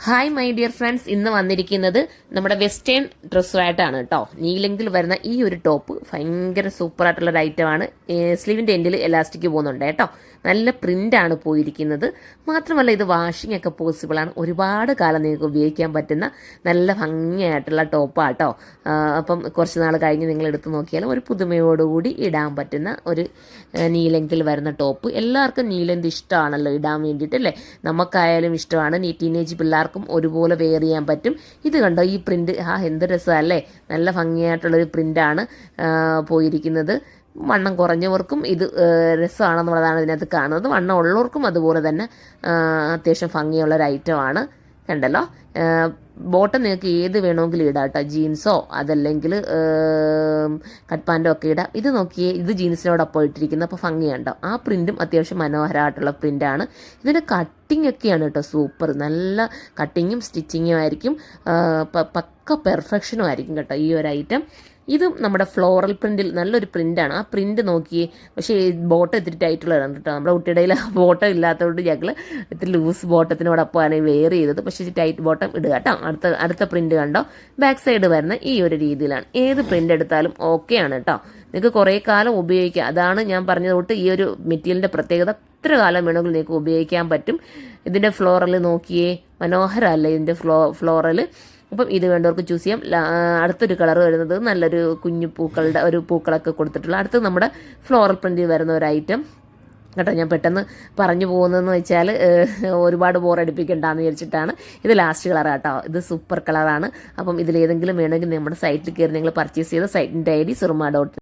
Hi my dear friends, ഇന്ന് വന്നിരിക്കുന്നത് നമ്മുടെ വെസ്റ്റേൺ ഡ്രസ്സുമായിട്ടാണ് കേട്ടോ. നീ ലെങ്തിൽ വരുന്ന ഈ ഒരു ടോപ്പ് ഭയങ്കര സൂപ്പറായിട്ടുള്ളൊരു ഐറ്റമാണ്. സ്ലീവിൻ്റെ എൻഡിൽ എലാസ്റ്റിക് പോകുന്നുണ്ട് കേട്ടോ. നല്ല പ്രിൻ്റാണ് പോയിരിക്കുന്നത്. മാത്രമല്ല ഇത് വാഷിംഗ് ഒക്കെ പോസിബിളാണ്. ഒരുപാട് കാലം നിങ്ങൾക്ക് ഉപയോഗിക്കാൻ പറ്റുന്ന നല്ല ഭംഗിയായിട്ടുള്ള ടോപ്പാണ് കേട്ടോ. അപ്പം കുറച്ച് നാൾ കഴിഞ്ഞ് നിങ്ങൾ എടുത്ത് നോക്കിയാലും ഒരു പുതുമയോടുകൂടി ഇടാൻ പറ്റുന്ന ഒരു നീ ലെങ്തിൽ വരുന്ന ടോപ്പ്. എല്ലാവർക്കും നീ ലെങ്ത് ഇഷ്ടമാണല്ലോ ഇടാൻ വേണ്ടിയിട്ട് അല്ലേ. നമുക്കായാലും ഇഷ്ടമാണ്. ടീനേജ് പിള്ളേർക്കും ഒരുപോലെ വെയർ ചെയ്യാൻ പറ്റും. ഇത് കണ്ടോ ഈ പ്രിന്റ്, എന്ത് രസമല്ലേ. നല്ല ഭംഗിയായിട്ടുള്ളൊരു പ്രിന്റാണ് പോയിരിക്കുന്നത്. വണ്ണം കുറഞ്ഞവർക്കും ഇത് രസമാണെന്നുള്ളതാണ് ഇതിനകത്ത് കാണുന്നത്. വണ്ണം ഉള്ളവർക്കും അതുപോലെ തന്നെ അത്യാവശ്യം ഭംഗിയുള്ളൊരു ഐറ്റമാണ്. കണ്ടല്ലോ, ബോട്ടം നിങ്ങൾക്ക് ഏത് വേണമെങ്കിലും ഇടാം കേട്ടോ. ജീൻസോ അതല്ലെങ്കിൽ കട്ട് പാൻറ്റോ ഒക്കെ ഇടാം. ഇത് നോക്കിയേ, ഇത് ജീൻസിനോടൊപ്പം ഇട്ടിരിക്കുന്നത്. അപ്പോൾ ഭംഗിയുണ്ടോ. ആ പ്രിൻറ്റും അത്യാവശ്യം മനോഹരമായിട്ടുള്ള പ്രിൻ്റാണ്. ഇതിൻ്റെ കട്ടിങ് ഒക്കെയാണ് കേട്ടോ സൂപ്പർ. നല്ല കട്ടിങ്ങും സ്റ്റിച്ചിങ്ങും ആയിരിക്കും. പക്ക പെർഫെക്ഷനും ആയിരിക്കും കേട്ടോ ഈ ഒരു ഐറ്റം. ഇതും നമ്മുടെ ഫ്ലോറൽ പ്രിൻറ്റിൽ നല്ലൊരു പ്രിൻ്റാണ്. ആ പ്രിൻറ്റ് നോക്കിയേ. പക്ഷേ ബോട്ടം ഇത്തിരി ടൈറ്റുള്ളതാണ് കേട്ടോ. നമ്മുടെ കുട്ടിയുടെ ബോട്ടം ഇല്ലാത്തതുകൊണ്ട് ഞങ്ങൾ ഇത്തിരി ലൂസ് ബോട്ടത്തിനോടൊപ്പമാണ് വെയർ ചെയ്തത്. പക്ഷേ ടൈറ്റ് ബോട്ടം ഇടുക കേട്ടോ. അടുത്ത പ്രിൻറ്റ് കണ്ടോ, ബാക്ക് സൈഡ് വരുന്ന ഈ ഒരു രീതിയിലാണ്. ഏത് പ്രിൻ്റ് എടുത്താലും ഓക്കെയാണ് കേട്ടോ. നിങ്ങൾക്ക് കുറേ കാലം ഉപയോഗിക്കാം. അതാണ് ഞാൻ പറഞ്ഞത് തൊട്ട് ഈ ഒരു മെറ്റീരിയലിൻ്റെ പ്രത്യേകത. എത്ര കാലം വേണമെങ്കിലും നിങ്ങൾക്ക് ഉപയോഗിക്കാൻ പറ്റും. ഇതിൻ്റെ ഫ്ലോറൽ നോക്കിയേ, മനോഹരമല്ലേ ഇതിൻ്റെ ഫ്ലോറൽ. അപ്പം ഇത് വേണ്ടവർക്ക് ചൂസ് ചെയ്യാം. അടുത്തൊരു കളർ വരുന്നത് നല്ലൊരു കുഞ്ഞു പൂക്കളുടെ ഒരു പൂക്കളൊക്കെ കൊടുത്തിട്ടുള്ള അടുത്ത് നമ്മുടെ ഫ്ലോറൽ പ്രിൻറ്റിൽ വരുന്ന ഒരു ഐറ്റം കേട്ടോ. ഞാൻ പെട്ടെന്ന് പറഞ്ഞു പോകുന്നതെന്ന് വെച്ചാൽ ഒരുപാട് ബോറടിപ്പിക്കണ്ടെന്ന് വിചാരിച്ചിട്ടാണ്. ഇത് ലാസ്റ്റ് കളറാണ് കേട്ടോ. ഇത് സൂപ്പർ കളറാണ്. അപ്പം ഇതിലേതെങ്കിലും വേണമെങ്കിൽ നമ്മുടെ സൈറ്റിൽ കയറി നിങ്ങൾ പർച്ചേസ് ചെയ്ത സൈറ്റിൻ്റെ ID surma.in